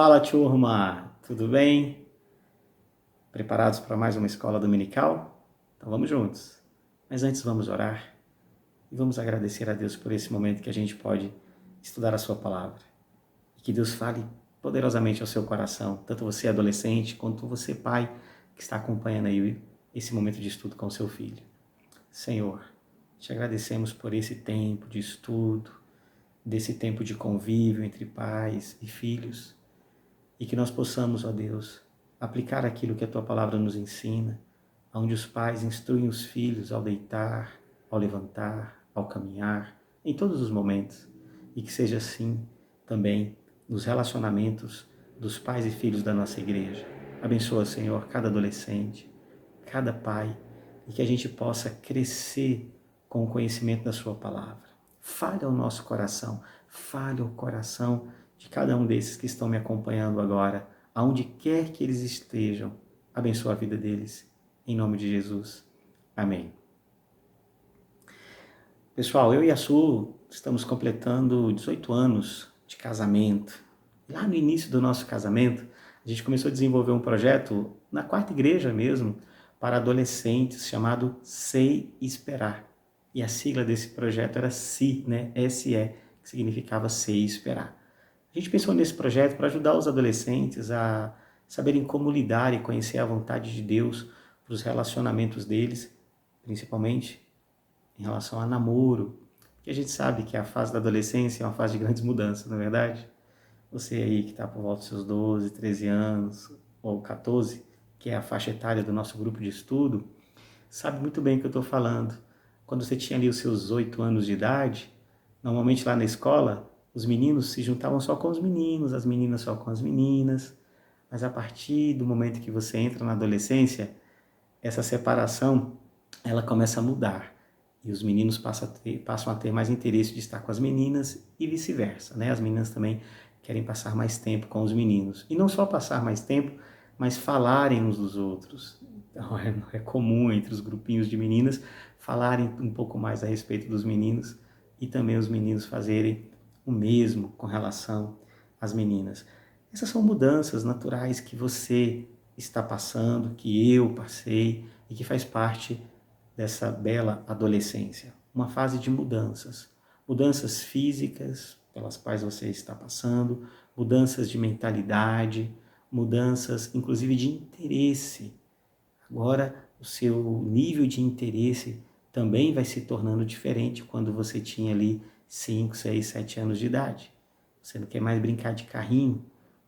Fala, turma! Tudo bem? Preparados para mais uma escola dominical? Então vamos juntos. Mas antes vamos orar e vamos agradecer a Deus por esse momento que a gente pode estudar a sua palavra. E que Deus fale poderosamente ao seu coração, tanto você adolescente quanto você pai que está acompanhando aí esse momento de estudo com o seu filho. Senhor, te agradecemos por esse tempo de estudo, desse tempo de convívio entre pais e filhos, e que nós possamos, ó Deus, aplicar aquilo que a Tua palavra nos ensina, onde os pais instruem os filhos ao deitar, ao levantar, ao caminhar, em todos os momentos, e que seja assim também nos relacionamentos dos pais e filhos da nossa igreja. Abençoa, Senhor, cada adolescente, cada pai, e que a gente possa crescer com o conhecimento da Sua palavra. Fale ao nosso coração, fale ao coração de cada um desses que estão me acompanhando agora, aonde quer que eles estejam. Abençoa a vida deles, em nome de Jesus. Amém. Pessoal, eu e a Su estamos completando 18 anos de casamento. Lá no início do nosso casamento, a gente começou a desenvolver um projeto na quarta igreja mesmo, para adolescentes, chamado Sei Esperar. E a sigla desse projeto era SE, né? S-E, que significava Sei Esperar. A gente pensou nesse projeto para ajudar os adolescentes a saberem como lidar e conhecer a vontade de Deus para os relacionamentos deles, principalmente em relação a namoro, porque a gente sabe que a fase da adolescência é uma fase de grandes mudanças, não é verdade? Você aí que está por volta dos seus 12, 13 anos, ou 14, que é a faixa etária do nosso grupo de estudo, sabe muito bem o que eu estou falando. Quando você tinha ali os seus 8 anos de idade, normalmente lá na escola, os meninos se juntavam só com os meninos, as meninas só com as meninas, mas a partir do momento que você entra na adolescência, essa separação, ela começa a mudar. E os meninos passam a ter mais interesse de estar com as meninas e vice-versa, né? As meninas também querem passar mais tempo com os meninos. E não só passar mais tempo, mas falarem uns dos outros. Então é comum entre os grupinhos de meninas falarem um pouco mais a respeito dos meninos e também os meninos fazerem o mesmo com relação às meninas. Essas são mudanças naturais que você está passando, que eu passei e que faz parte dessa bela adolescência. Uma fase de mudanças. Mudanças físicas pelas quais você está passando, mudanças de mentalidade, mudanças inclusive de interesse. Agora o seu nível de interesse também vai se tornando diferente quando você tinha ali 5, 6, 7 anos de idade. Você não quer mais brincar de carrinho,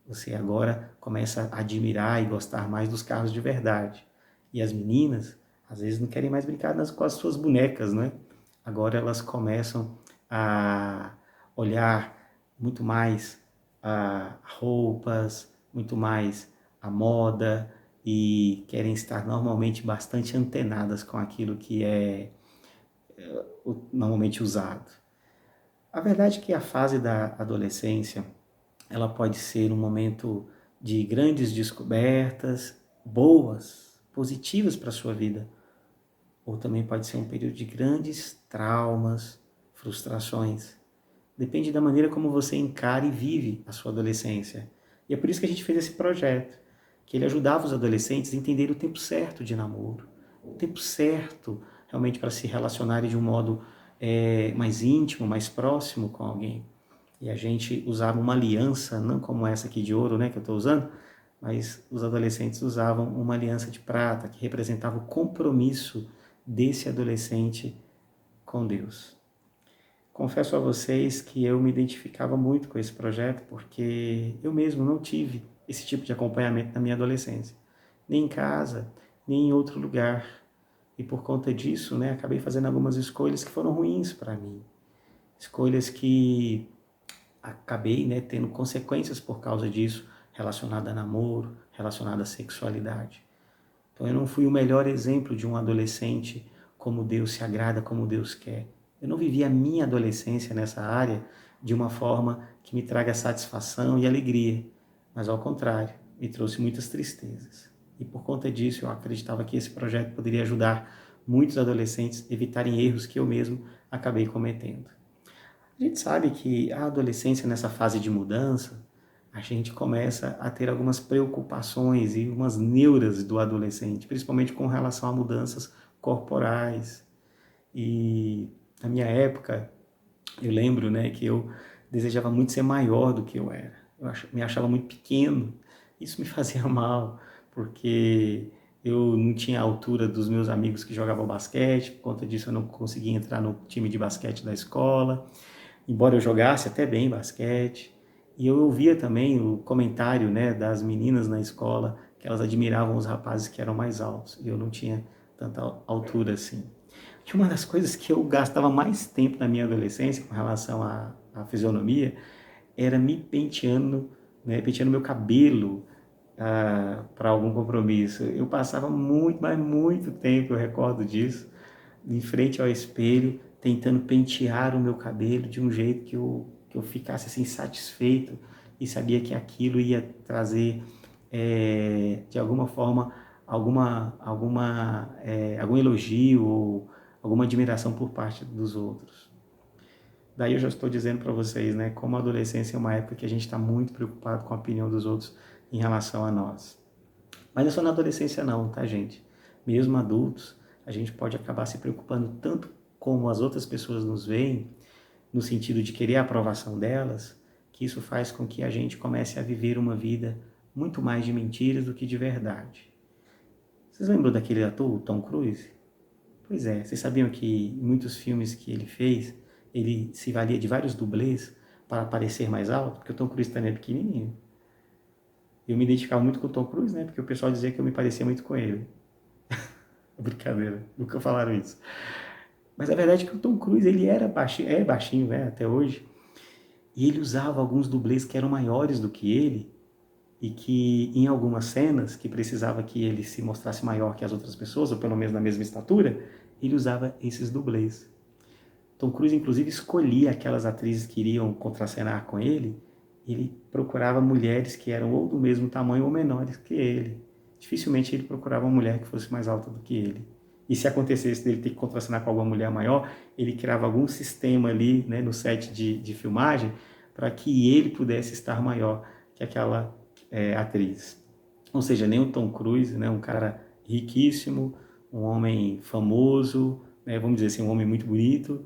você agora começa a admirar e gostar mais dos carros de verdade. E as meninas, às vezes, não querem mais brincar com as suas bonecas, né? Agora elas começam a olhar muito mais a roupas, muito mais a moda, e querem estar normalmente bastante antenadas com aquilo que é normalmente usado. A verdade é que a fase da adolescência, ela pode ser um momento de grandes descobertas, boas, positivas para a sua vida, ou também pode ser um período de grandes traumas, frustrações. Depende da maneira como você encara e vive a sua adolescência. E é por isso que a gente fez esse projeto, que ele ajudava os adolescentes a entender o tempo certo de namoro, o tempo certo realmente para se relacionarem de um modo mais íntimo, mais próximo com alguém. E a gente usava uma aliança, não como essa aqui de ouro, né, que eu estou usando, mas os adolescentes usavam uma aliança de prata, que representava o compromisso desse adolescente com Deus. Confesso a vocês que eu me identificava muito com esse projeto, porque eu mesmo não tive esse tipo de acompanhamento na minha adolescência, nem em casa, nem em outro lugar. E por conta disso, né, acabei fazendo algumas escolhas que foram ruins para mim. Escolhas que acabei, né, tendo consequências por causa disso, relacionada a namoro, relacionada à sexualidade. Então eu não fui o melhor exemplo de um adolescente como Deus se agrada, como Deus quer. Eu não vivi a minha adolescência nessa área de uma forma que me traga satisfação e alegria, mas ao contrário, me trouxe muitas tristezas. E por conta disso eu acreditava que esse projeto poderia ajudar muitos adolescentes a evitarem erros que eu mesmo acabei cometendo. A gente sabe que a adolescência nessa fase de mudança, a gente começa a ter algumas preocupações e umas neuras do adolescente, principalmente com relação a mudanças corporais. E na minha época, eu lembro, né, que eu desejava muito ser maior do que eu era. Me achava muito pequeno. Isso me fazia mal, porque eu não tinha a altura dos meus amigos que jogavam basquete, por conta disso eu não conseguia entrar no time de basquete da escola, embora eu jogasse até bem basquete. E eu ouvia também o comentário, né, das meninas na escola, que elas admiravam os rapazes que eram mais altos, e eu não tinha tanta altura assim. Que uma das coisas que eu gastava mais tempo na minha adolescência com relação à fisionomia era me penteando, né, penteando meu cabelo para algum compromisso. Eu passava muito, mas muito tempo, eu recordo disso, em frente ao espelho, tentando pentear o meu cabelo de um jeito que eu ficasse assim, satisfeito e sabia que aquilo ia trazer, de alguma forma, algum elogio ou alguma admiração por parte dos outros. Daí eu já estou dizendo para vocês, né, como a adolescência é uma época que a gente está muito preocupado com a opinião dos outros em relação a nós. Mas não é só na adolescência não, tá, gente? Mesmo adultos, a gente pode acabar se preocupando tanto como as outras pessoas nos veem, no sentido de querer a aprovação delas, que isso faz com que a gente comece a viver uma vida muito mais de mentiras do que de verdade. Vocês lembram daquele ator, o Tom Cruise? Pois é, vocês sabiam que em muitos filmes que ele fez, ele se valia de vários dublês para parecer mais alto? Porque o Tom Cruise também é pequenininho. Eu me identificava muito com o Tom Cruise, né? Porque o pessoal dizia que eu me parecia muito com ele. Brincadeira, nunca falaram isso. Mas a verdade é que o Tom Cruise, ele era baixinho, é baixinho, né? Até hoje. E ele usava alguns dublês que eram maiores do que ele e que em algumas cenas que precisava que ele se mostrasse maior que as outras pessoas, ou pelo menos na mesma estatura, ele usava esses dublês. Tom Cruise, inclusive, escolhia aquelas atrizes que iriam contracenar com ele. Ele procurava mulheres que eram ou do mesmo tamanho ou menores que ele. Dificilmente ele procurava uma mulher que fosse mais alta do que ele. E se acontecesse dele ter que contracenar com alguma mulher maior, ele criava algum sistema ali, né, no set de filmagem para que ele pudesse estar maior que aquela atriz. Ou seja, nem o Tom Cruise, né, um cara riquíssimo, um homem famoso, né, vamos dizer assim, um homem muito bonito,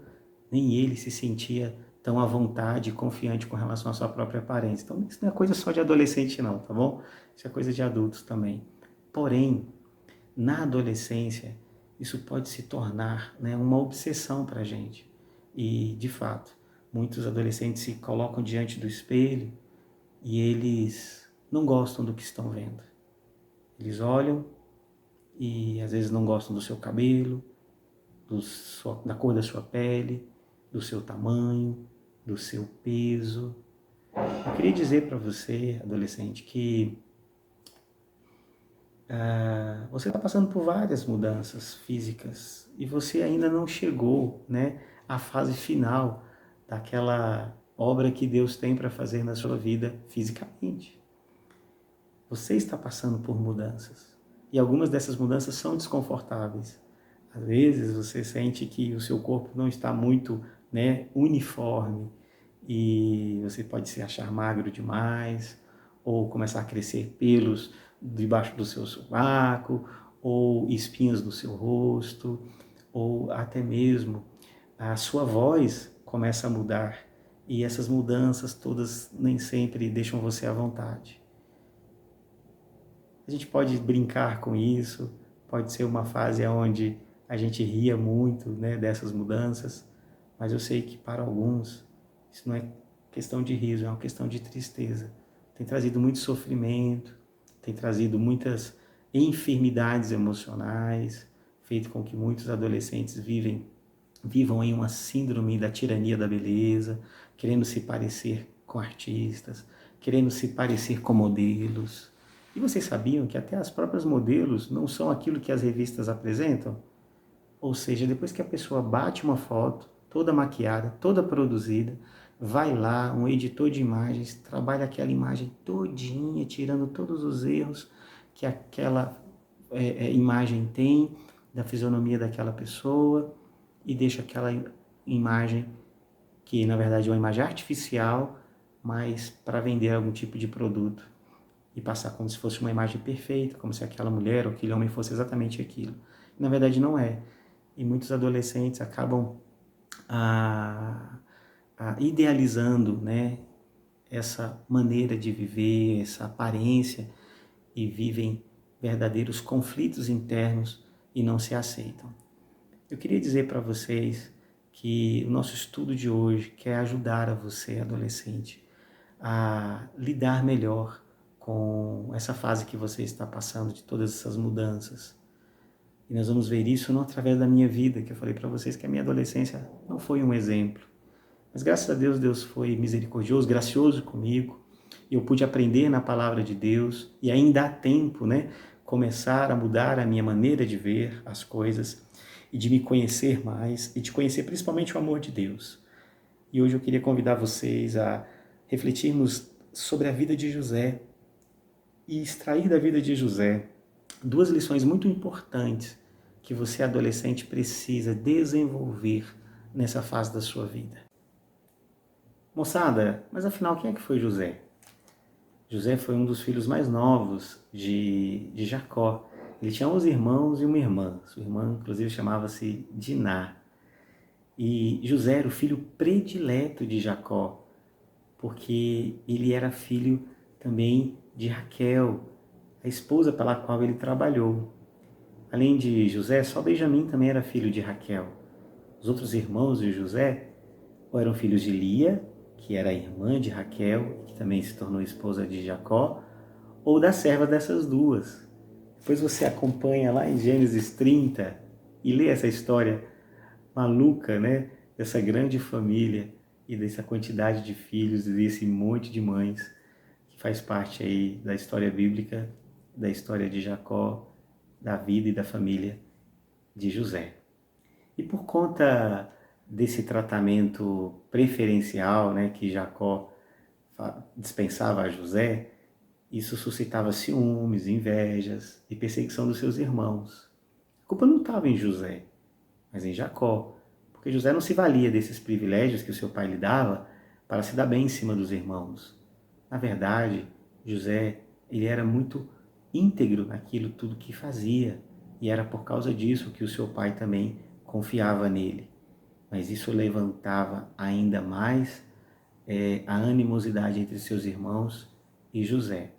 nem ele se sentia tão à vontade e confiante com relação à sua própria aparência. Então, isso não é coisa só de adolescente não, tá bom? Isso é coisa de adultos também. Porém, na adolescência, isso pode se tornar, né, uma obsessão para a gente. E, de fato, muitos adolescentes se colocam diante do espelho e eles não gostam do que estão vendo. Eles olham e às vezes não gostam do seu cabelo, da cor da sua pele, do seu tamanho, do seu peso. Eu queria dizer para você, adolescente, que você está passando por várias mudanças físicas e você ainda não chegou, né, à fase final daquela obra que Deus tem para fazer na sua vida fisicamente. Você está passando por mudanças e algumas dessas mudanças são desconfortáveis. Às vezes você sente que o seu corpo não está muito, né, uniforme e você pode se achar magro demais ou começar a crescer pelos debaixo do seu sovaco ou espinhas no seu rosto ou até mesmo a sua voz começa a mudar e essas mudanças todas nem sempre deixam você à vontade. A gente pode brincar com isso, pode ser uma fase onde a gente ria muito, né, dessas mudanças, mas eu sei que para alguns isso não é questão de riso, é uma questão de tristeza. Tem trazido muito sofrimento, tem trazido muitas enfermidades emocionais, feito com que muitos adolescentes vivam em uma síndrome da tirania da beleza, querendo se parecer com artistas, querendo se parecer com modelos. E vocês sabiam que até as próprias modelos não são aquilo que as revistas apresentam? Ou seja, depois que a pessoa bate uma foto, toda maquiada, toda produzida, vai lá, um editor de imagens, trabalha aquela imagem todinha, tirando todos os erros que aquela imagem tem, da fisionomia daquela pessoa, e deixa aquela imagem, que na verdade é uma imagem artificial, mas para vender algum tipo de produto e passar como se fosse uma imagem perfeita, como se aquela mulher ou aquele homem fosse exatamente aquilo. Na verdade não é. E muitos adolescentes acabam idealizando, né, essa maneira de viver, essa aparência, e vivem verdadeiros conflitos internos e não se aceitam. Eu queria dizer para vocês que o nosso estudo de hoje quer ajudar a você, adolescente, a lidar melhor com essa fase que você está passando, de todas essas mudanças. E nós vamos ver isso não através da minha vida, que eu falei para vocês que a minha adolescência não foi um exemplo. Mas graças a Deus, Deus foi misericordioso, gracioso comigo. E eu pude aprender na palavra de Deus e ainda há tempo, né? Começar a mudar a minha maneira de ver as coisas e de me conhecer mais e de conhecer principalmente o amor de Deus. E hoje eu queria convidar vocês a refletirmos sobre a vida de José e extrair da vida de José duas lições muito importantes que você, adolescente, precisa desenvolver nessa fase da sua vida. Moçada, mas afinal quem é que foi José? José foi um dos filhos mais novos de Jacó. Ele tinha 11 irmãos e uma irmã. Sua irmã, inclusive, chamava-se Diná. E José era o filho predileto de Jacó, porque ele era filho também de Raquel, a esposa pela qual ele trabalhou. Além de José, só Benjamim também era filho de Raquel. Os outros irmãos de José ou eram filhos de Lia, que era a irmã de Raquel, que também se tornou esposa de Jacó, ou da serva dessas duas. Depois você acompanha lá em Gênesis 30 e lê essa história maluca, né? Dessa grande família e dessa quantidade de filhos e desse monte de mães que faz parte aí da história bíblica, da história de Jacó, da vida e da família de José. E por conta desse tratamento preferencial, né, que Jacó dispensava a José, isso suscitava ciúmes, invejas e perseguição dos seus irmãos. A culpa não estava em José, mas em Jacó, porque José não se valia desses privilégios que o seu pai lhe dava para se dar bem em cima dos irmãos. Na verdade, José, ele era muito íntegro naquilo tudo que fazia, e era por causa disso que o seu pai também confiava nele. Mas isso levantava ainda mais a animosidade entre seus irmãos e José.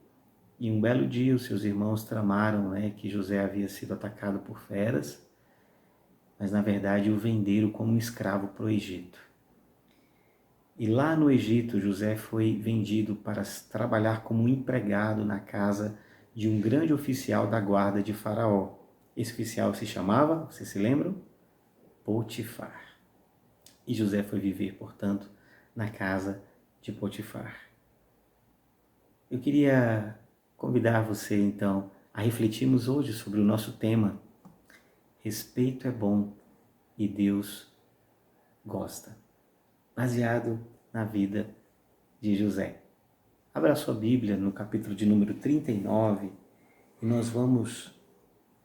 E um belo dia os seus irmãos tramaram, né, que José havia sido atacado por feras, mas na verdade o venderam como um escravo para o Egito. E lá no Egito, José foi vendido para trabalhar como empregado na casa de um grande oficial da guarda de Faraó. Esse oficial se chamava, vocês se lembram? Potifar. E José foi viver, portanto, na casa de Potifar. Eu queria convidar você, então, a refletirmos hoje sobre o nosso tema. Respeito é bom e Deus gosta. Baseado na vida de José. Abra sua Bíblia no capítulo de número 39 e nós vamos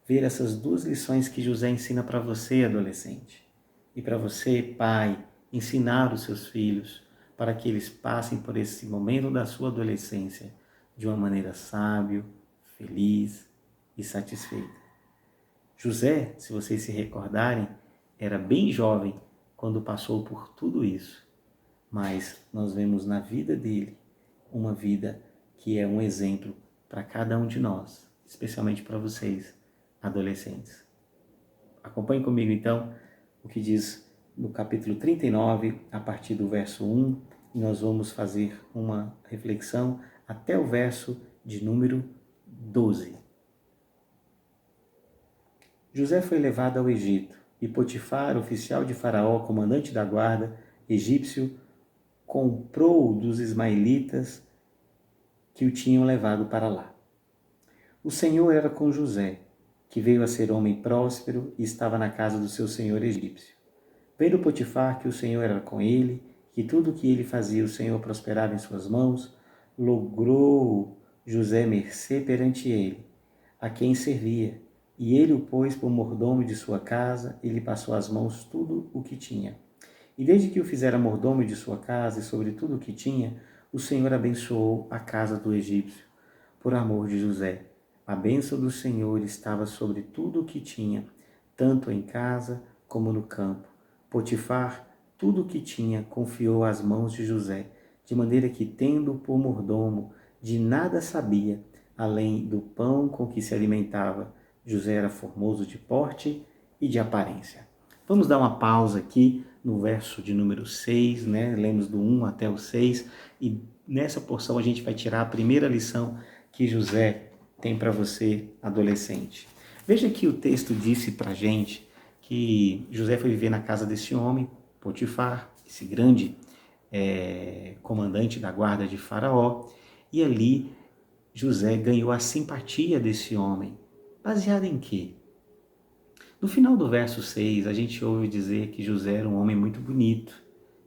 ver essas duas lições que José ensina para você, adolescente. E para você, pai, ensinar os seus filhos para que eles passem por esse momento da sua adolescência de uma maneira sábia, feliz e satisfeita. José, se vocês se recordarem, era bem jovem quando passou por tudo isso, mas nós vemos na vida dele uma vida que é um exemplo para cada um de nós, especialmente para vocês, adolescentes. Acompanhe comigo então o que diz no capítulo 39, a partir do verso 1, e nós vamos fazer uma reflexão até o verso de número 12. José foi levado ao Egito, e Potifar, oficial de Faraó, comandante da guarda egípcio, comprou-o dos ismaelitas que o tinham levado para lá. O Senhor era com José, que veio a ser homem próspero e estava na casa do seu senhor egípcio. Vendo Potifar que o Senhor era com ele, que tudo o que ele fazia o Senhor prosperava em suas mãos, logrou José mercê perante ele, a quem servia, e ele o pôs por mordomo de sua casa, e lhe passou às mãos tudo o que tinha. E desde que o fizera mordomo de sua casa e sobre tudo o que tinha, o Senhor abençoou a casa do egípcio, por amor de José. A bênção do Senhor estava sobre tudo o que tinha, tanto em casa como no campo. Potifar, tudo o que tinha, confiou às mãos de José, de maneira que, tendo por mordomo, de nada sabia, além do pão com que se alimentava. José era formoso de porte e de aparência. Vamos dar uma pausa aqui no verso de número 6, né? Lemos do 1 até o 6, e nessa porção a gente vai tirar a primeira lição que José tem para você, adolescente. Veja que o texto disse para a gente que José foi viver na casa desse homem, Potifar, esse grande comandante da guarda de Faraó, e ali José ganhou a simpatia desse homem. Baseado em quê? No final do verso 6, a gente ouve dizer que José era um homem muito bonito,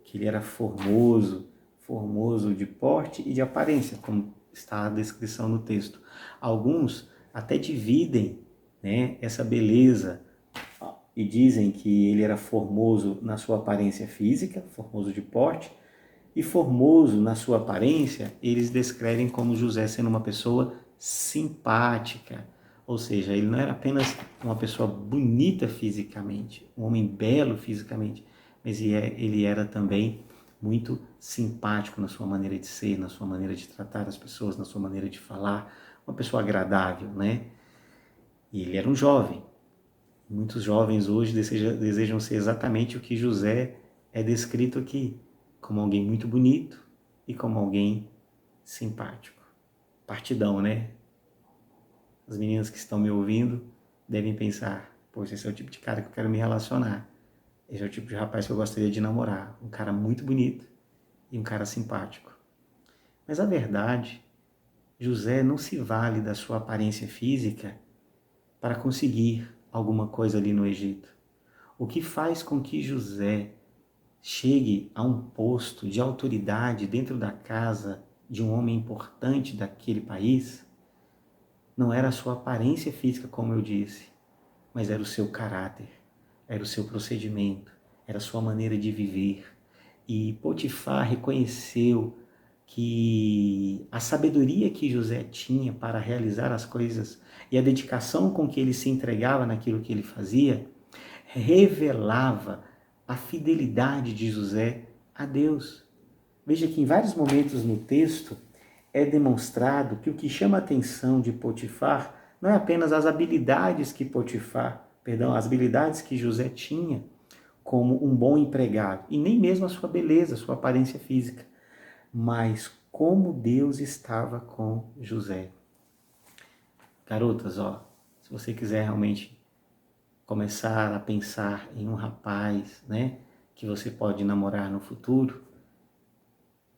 que ele era formoso, formoso de porte e de aparência, como está a descrição no texto. Alguns até dividem, né, essa beleza e dizem que ele era formoso na sua aparência física, formoso de porte, e formoso na sua aparência, eles descrevem como José sendo uma pessoa simpática, ou seja, ele não era apenas uma pessoa bonita fisicamente, um homem belo fisicamente, mas ele era também muito simpático na sua maneira de ser, na sua maneira de tratar as pessoas, na sua maneira de falar, uma pessoa agradável, né? E ele era um jovem. Muitos jovens hoje desejam ser exatamente o que José é descrito aqui, como alguém muito bonito e como alguém simpático. Partidão, né? As meninas que estão me ouvindo devem pensar, poxa, esse é o tipo de cara que eu quero me relacionar. Esse é o tipo de rapaz que eu gostaria de namorar. Um cara muito bonito e um cara simpático. Mas a verdade, José não se vale da sua aparência física para conseguir alguma coisa ali no Egito. O que faz com que José chegue a um posto de autoridade dentro da casa de um homem importante daquele país, não era a sua aparência física, como eu disse, mas era o seu caráter, era o seu procedimento, era a sua maneira de viver. E Potifar reconheceu que a sabedoria que José tinha para realizar as coisas e a dedicação com que ele se entregava naquilo que ele fazia, revelava a fidelidade de José a Deus. Veja que em vários momentos no texto é demonstrado que o que chama a atenção de Potifar não é apenas as habilidades que as habilidades que José tinha como um bom empregado, e nem mesmo a sua beleza, a sua aparência física, mas como Deus estava com José. Garotas, se você quiser realmente começar a pensar em um rapaz, né, que você pode namorar no futuro,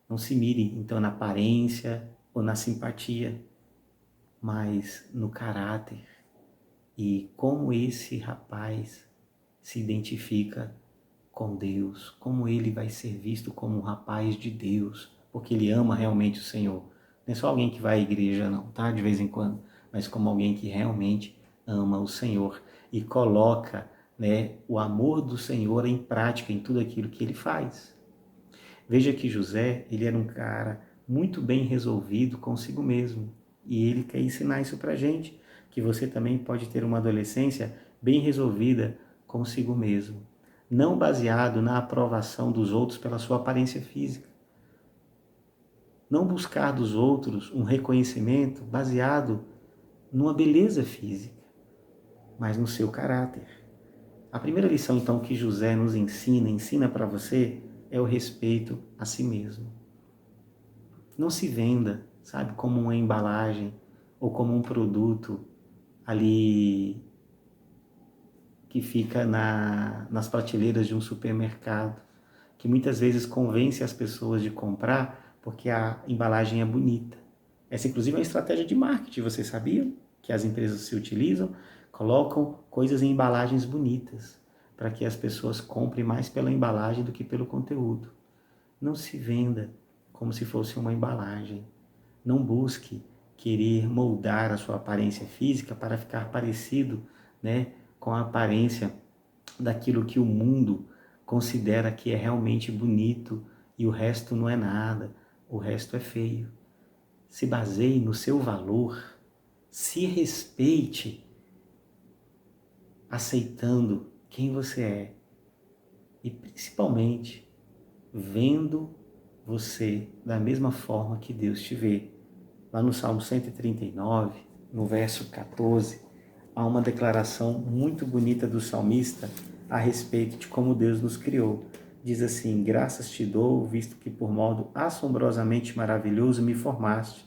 não se mire então na aparência ou na simpatia, mas no caráter e como esse rapaz se identifica com Deus, como ele vai ser visto como um rapaz de Deus, porque ele ama realmente o Senhor. Não é só alguém que vai à igreja não, tá? De vez em quando, mas como alguém que realmente ama o Senhor e coloca, né, o amor do Senhor em prática em tudo aquilo que ele faz. Veja que José, ele era um cara muito bem resolvido consigo mesmo. E ele quer ensinar isso pra gente, que você também pode ter uma adolescência bem resolvida consigo mesmo. Não baseado na aprovação dos outros pela sua aparência física. Não buscar dos outros um reconhecimento baseado numa beleza física, mas no seu caráter. A primeira lição, então, que José nos ensina para você, é o respeito a si mesmo. Não se venda, sabe, como uma embalagem ou como um produto ali que fica nas prateleiras de um supermercado, que muitas vezes convence as pessoas de comprar porque a embalagem é bonita. Essa, inclusive, é uma estratégia de marketing, vocês sabiam? Que as empresas se utilizam, colocam coisas em embalagens bonitas, para que as pessoas comprem mais pela embalagem do que pelo conteúdo. Não se venda como se fosse uma embalagem. Não busque querer moldar a sua aparência física para ficar parecido, né, com a aparência daquilo que o mundo considera que é realmente bonito e o resto não é nada. o resto é feio. Se baseie no seu valor, se respeite, aceitando quem você é e principalmente vendo você da mesma forma que Deus te vê. Lá no Salmo 139, no verso 14, há uma declaração muito bonita do salmista a respeito de como Deus nos criou. Diz assim: graças te dou, visto que por modo assombrosamente maravilhoso me formaste.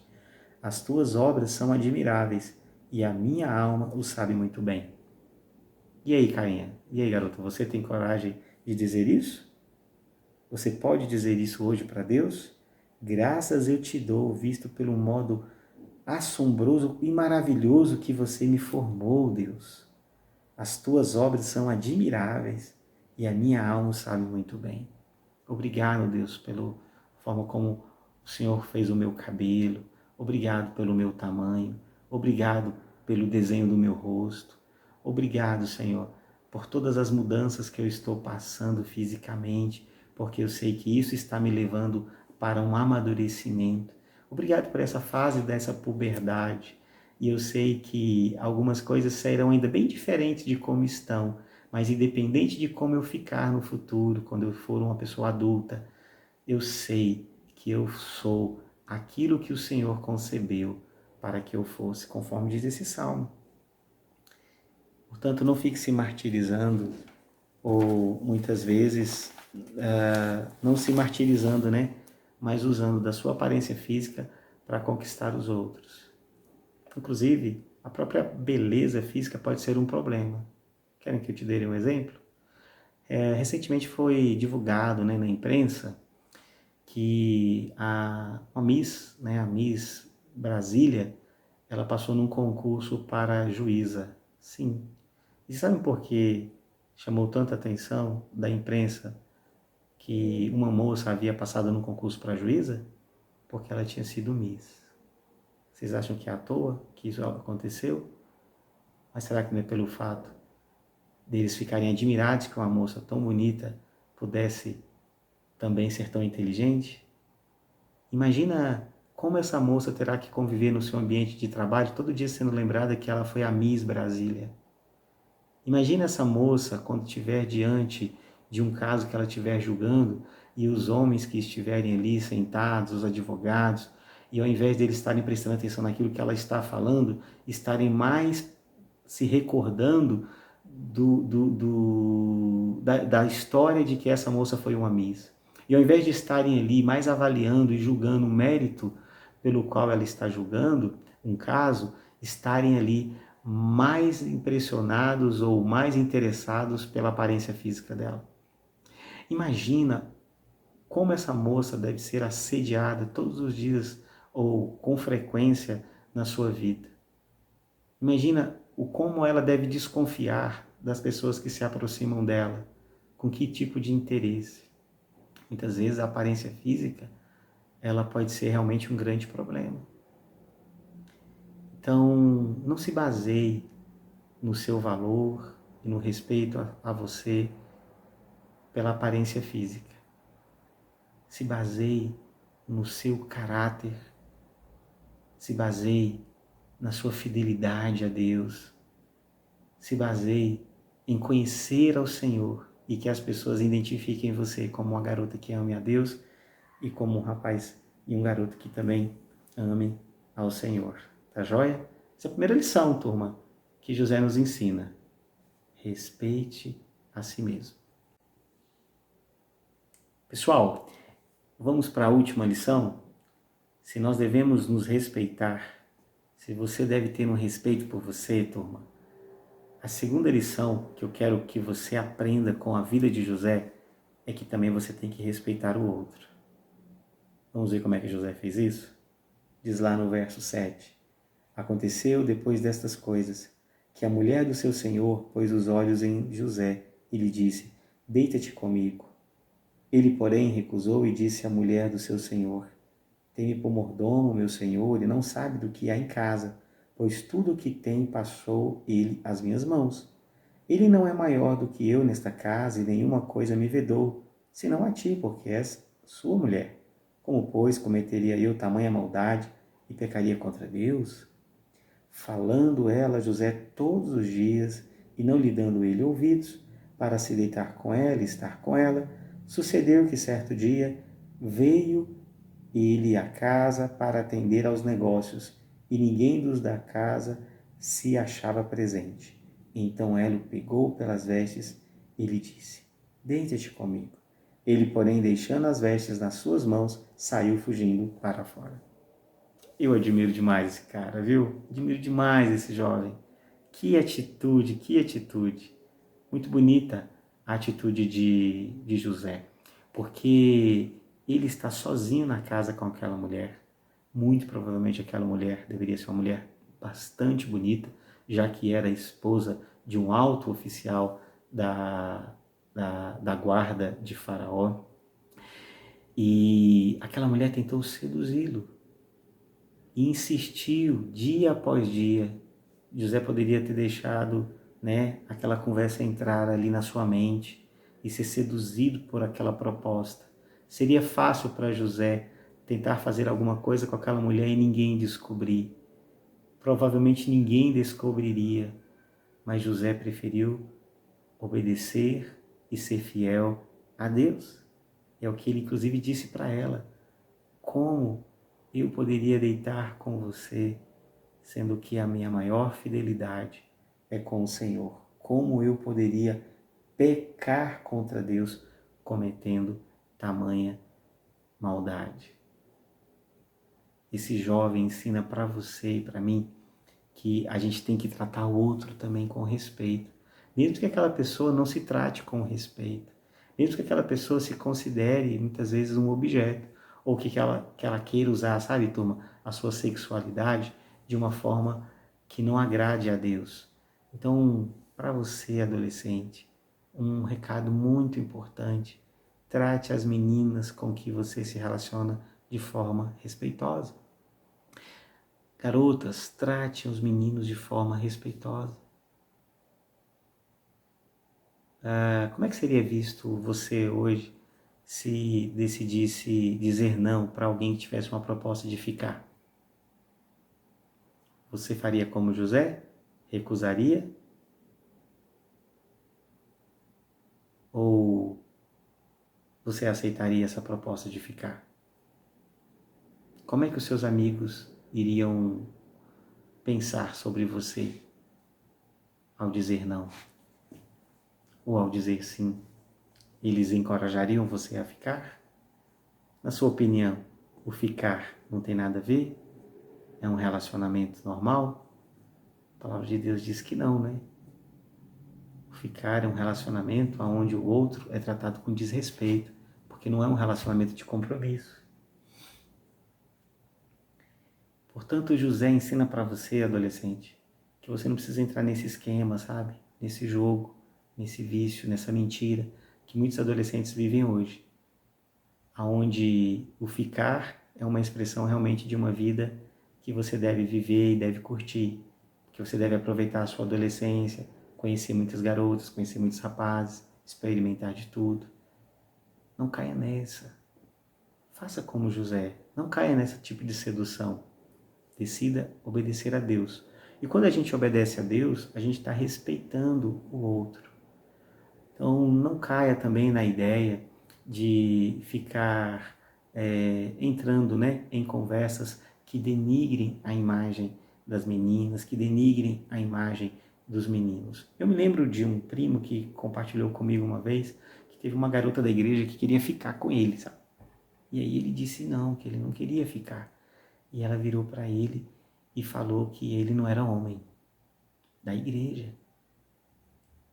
As tuas obras são admiráveis e a minha alma o sabe muito bem. E aí, carinha? E aí, garota? Você tem coragem de dizer isso? Você pode dizer isso hoje para Deus? Graças eu te dou, visto pelo modo assombroso e maravilhoso que você me formou, Deus. As tuas obras são admiráveis e a minha alma sabe muito bem. Obrigado, Deus, pela forma como o Senhor fez o meu cabelo. Obrigado pelo meu tamanho. Obrigado pelo desenho do meu rosto. Obrigado, Senhor, por todas as mudanças que eu estou passando fisicamente, porque eu sei que isso está me levando para um amadurecimento. Obrigado por essa fase dessa puberdade. E eu sei que algumas coisas serão ainda bem diferentes de como estão, mas independente de como eu ficar no futuro, quando eu for uma pessoa adulta, eu sei que eu sou aquilo que o Senhor concebeu para que eu fosse, conforme diz esse salmo. Portanto, não fique se martirizando, ou muitas vezes não se martirizando, né? Mas usando da sua aparência física para conquistar os outros. Inclusive, a própria beleza física pode ser um problema. Querem que eu te dê um exemplo? Recentemente foi divulgado, né, na imprensa que a Miss, né, a Miss Brasília, ela passou num concurso para juíza. Sim. E sabe por que chamou tanta atenção da imprensa que uma moça havia passado num concurso para juíza? Porque ela tinha sido Miss. Vocês acham que é à toa que isso aconteceu? Mas será que não é pelo fato deles ficarem admirados que uma moça tão bonita pudesse também ser tão inteligente? Imagina como essa moça terá que conviver no seu ambiente de trabalho, todo dia sendo lembrada que ela foi a Miss Brasília. Imagina essa moça quando estiver diante de um caso que ela estiver julgando e os homens que estiverem ali sentados, os advogados, e ao invés deles estarem prestando atenção naquilo que ela está falando, estarem mais se recordando da história de que essa moça foi uma Miss. E ao invés de estarem ali mais avaliando e julgando o mérito pelo qual ela está julgando um caso, estarem ali mais impressionados ou mais interessados pela aparência física dela. Imagina como essa moça deve ser assediada todos os dias ou com frequência na sua vida. Imagina o como ela deve desconfiar das pessoas que se aproximam dela, com que tipo de interesse. Muitas vezes a aparência física, ela pode ser realmente um grande problema. Então, não se baseie no seu valor e no respeito a você pela aparência física. Se baseie no seu caráter, se baseie na sua fidelidade a Deus, se baseie em conhecer ao Senhor e que as pessoas identifiquem você como uma garota que ame a Deus e como um rapaz e um garoto que também ame ao Senhor. Tá joia? Essa é a primeira lição, turma, que José nos ensina. Respeite a si mesmo. Pessoal, vamos para a última lição? Se nós devemos nos respeitar, se você deve ter um respeito por você, turma, a segunda lição que eu quero que você aprenda com a vida de José é que também você tem que respeitar o outro. Vamos ver como é que José fez isso? Diz lá no verso 7. Aconteceu depois destas coisas, que a mulher do seu senhor pôs os olhos em José e lhe disse: deita-te comigo. Ele, porém, recusou e disse à mulher do seu senhor: tem-me por mordomo, meu senhor, e não sabe do que há em casa, pois tudo o que tem passou ele às minhas mãos. Ele não é maior do que eu nesta casa, e nenhuma coisa me vedou, senão a ti, porque és sua mulher. Como, pois, cometeria eu tamanha maldade e pecaria contra Deus? Falando ela a José todos os dias e não lhe dando ele ouvidos, para se deitar com ela e estar com ela, sucedeu que certo dia veio ele à casa para atender aos negócios, e ninguém dos da casa se achava presente. Então ela o pegou pelas vestes e lhe disse: Deita-te comigo. Ele, porém, deixando as vestes nas suas mãos, saiu fugindo para fora. Eu admiro demais esse cara, viu? Admiro demais esse jovem. Que atitude, que atitude. Muito bonita a atitude de José, porque ele está sozinho na casa com aquela mulher. Muito provavelmente aquela mulher deveria ser uma mulher bastante bonita, já que era esposa de um alto oficial da guarda de Faraó. E aquela mulher tentou seduzi-lo e insistiu dia após dia. José poderia ter deixado, né, aquela conversa entrar ali na sua mente e ser seduzido por aquela proposta. Seria fácil para José tentar fazer alguma coisa com aquela mulher e ninguém descobrir. Provavelmente ninguém descobriria, mas José preferiu obedecer e ser fiel a Deus. É o que ele inclusive disse para ela: como eu poderia deitar com você, sendo que a minha maior fidelidade é com o Senhor? Como eu poderia pecar contra Deus cometendo tamanha maldade? Esse jovem ensina para você e para mim que a gente tem que tratar o outro também com respeito, mesmo que aquela pessoa não se trate com respeito, mesmo que aquela pessoa se considere muitas vezes um objeto, ou que ela queira usar, sabe, turma, a sua sexualidade de uma forma que não agrade a Deus. Então, para você, adolescente, um recado muito importante: trate as meninas com que você se relaciona de forma respeitosa. Garotas, tratem os meninos de forma respeitosa. Como é que seria visto você hoje se decidisse dizer não para alguém que tivesse uma proposta de ficar? Você faria como José? Recusaria? Ou você aceitaria essa proposta de ficar? Como é que os seus amigos iriam pensar sobre você ao dizer não? Ou ao dizer sim? Eles encorajariam você a ficar? Na sua opinião, o ficar não tem nada a ver? É um relacionamento normal? A palavra de Deus diz que não, né? O ficar é um relacionamento onde o outro é tratado com desrespeito, porque não é um relacionamento de compromisso. Portanto, José ensina para você, adolescente, que você não precisa entrar nesse esquema, sabe? Nesse jogo, nesse vício, nessa mentira que muitos adolescentes vivem hoje, onde o ficar é uma expressão realmente de uma vida que você deve viver e deve curtir, que você deve aproveitar a sua adolescência, conhecer muitas garotas, conhecer muitos rapazes, experimentar de tudo. Não caia nessa. Faça como José. Não caia nesse tipo de sedução. Decida obedecer a Deus. E quando a gente obedece a Deus, a gente está respeitando o outro. Então, não caia também na ideia de ficar entrando, né, em conversas que denigrem a imagem das meninas, que denigrem a imagem dos meninos. Eu me lembro de um primo que compartilhou comigo uma vez que teve uma garota da igreja que queria ficar com ele, sabe? E aí ele disse não, que ele não queria ficar. E ela virou para ele e falou que ele não era homem da igreja.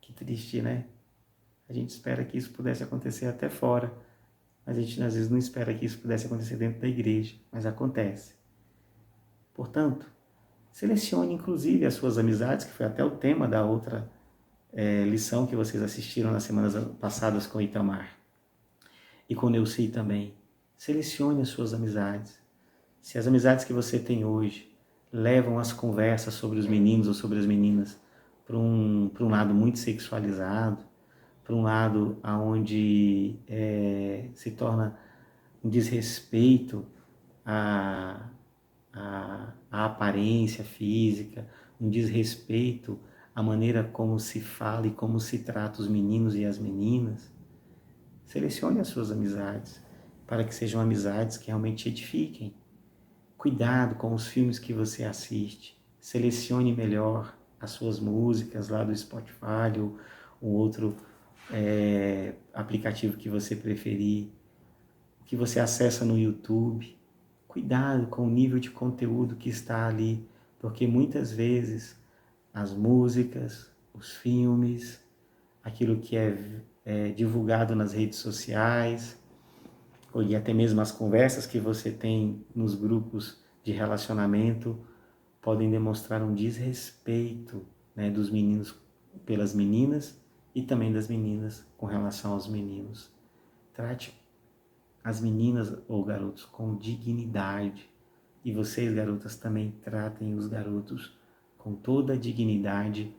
Que triste, né? A gente espera que isso pudesse acontecer até fora, mas a gente às vezes não espera que isso pudesse acontecer dentro da igreja, mas acontece. Portanto, selecione inclusive as suas amizades, que foi até o tema da outra lição que vocês assistiram nas semanas passadas com Itamar e com Neuci também. Selecione as suas amizades. Se as amizades que você tem hoje levam as conversas sobre os meninos ou sobre as meninas para um lado muito sexualizado, para um lado onde se torna um desrespeito à, à aparência física, um desrespeito à maneira como se fala e como se trata os meninos e as meninas. Selecione as suas amizades para que sejam amizades que realmente te edifiquem. Cuidado com os filmes que você assiste. Selecione melhor as suas músicas lá do Spotify ou um outro aplicativo que você preferir, que você acessa no YouTube. Cuidado com o nível de conteúdo que está ali, porque muitas vezes as músicas, os filmes, aquilo que é divulgado nas redes sociais, e até mesmo as conversas que você tem nos grupos de relacionamento, podem demonstrar um desrespeito, né, dos meninos pelas meninas e também das meninas com relação aos meninos. Trate as meninas ou garotos com dignidade. E vocês, garotas, também tratem os garotos com toda a dignidade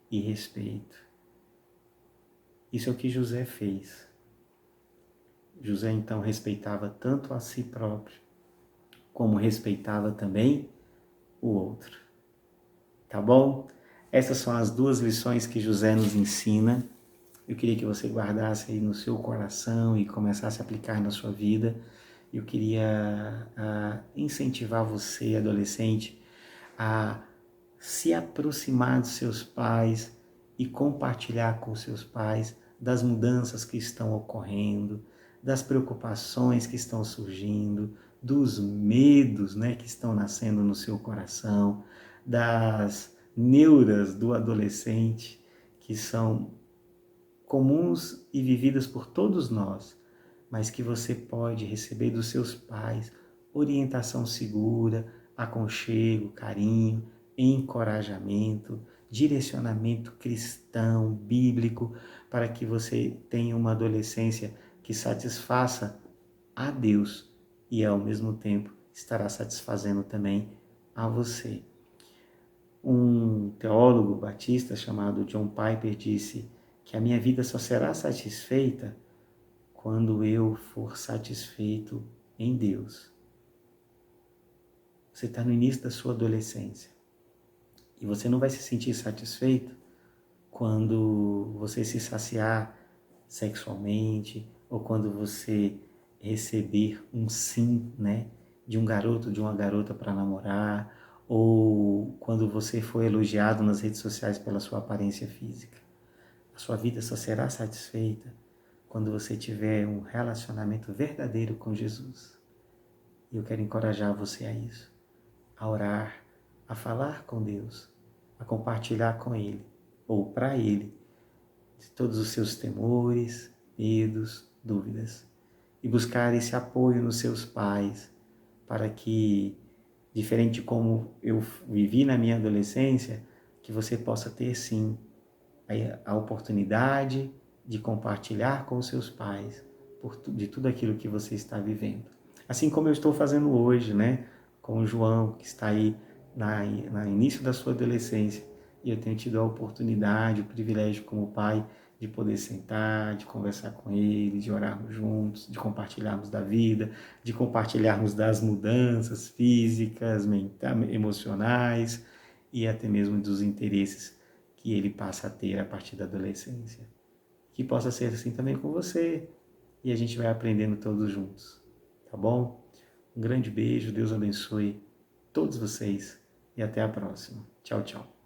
e respeito. Isso é o que José fez. José, então, respeitava tanto a si próprio, como respeitava também o outro. Tá bom? Essas são as duas lições que José nos ensina. Eu queria que você guardasse aí no seu coração e começasse a aplicar na sua vida. Eu queria incentivar você, adolescente, a se aproximar dos seus pais e compartilhar com seus pais das mudanças que estão ocorrendo, das preocupações que estão surgindo, dos medos, né, que estão nascendo no seu coração, das neuras do adolescente que são comuns e vividas por todos nós, mas que você pode receber dos seus pais orientação segura, aconchego, carinho, encorajamento, direcionamento cristão, bíblico, para que você tenha uma adolescência que satisfaça a Deus e ao mesmo tempo estará satisfazendo também a você. Um teólogo batista chamado John Piper disse que a minha vida só será satisfeita quando eu for satisfeito em Deus. Você está no início da sua adolescência e você não vai se sentir satisfeito quando você se saciar sexualmente ou quando você receber um sim, né, de um garoto, de uma garota para namorar, ou quando você for elogiado nas redes sociais pela sua aparência física. A sua vida só será satisfeita quando você tiver um relacionamento verdadeiro com Jesus. E eu quero encorajar você a isso, a orar, a falar com Deus, a compartilhar com Ele, ou para Ele, de todos os seus temores, medos, dúvidas. E buscar esse apoio nos seus pais, para que, diferente de como eu vivi na minha adolescência, que você possa ter sim a oportunidade de compartilhar com os seus pais de tudo aquilo que você está vivendo. Assim como eu estou fazendo hoje, né, com o João, que está aí no início da sua adolescência, e eu tenho tido a oportunidade, o privilégio como pai, de poder sentar, de conversar com ele, de orarmos juntos, de compartilharmos da vida, de compartilharmos das mudanças físicas, emocionais e até mesmo dos interesses que ele passa a ter a partir da adolescência. Que possa ser assim também com você e a gente vai aprendendo todos juntos, tá bom? Um grande beijo, Deus abençoe todos vocês e até a próxima. Tchau, tchau.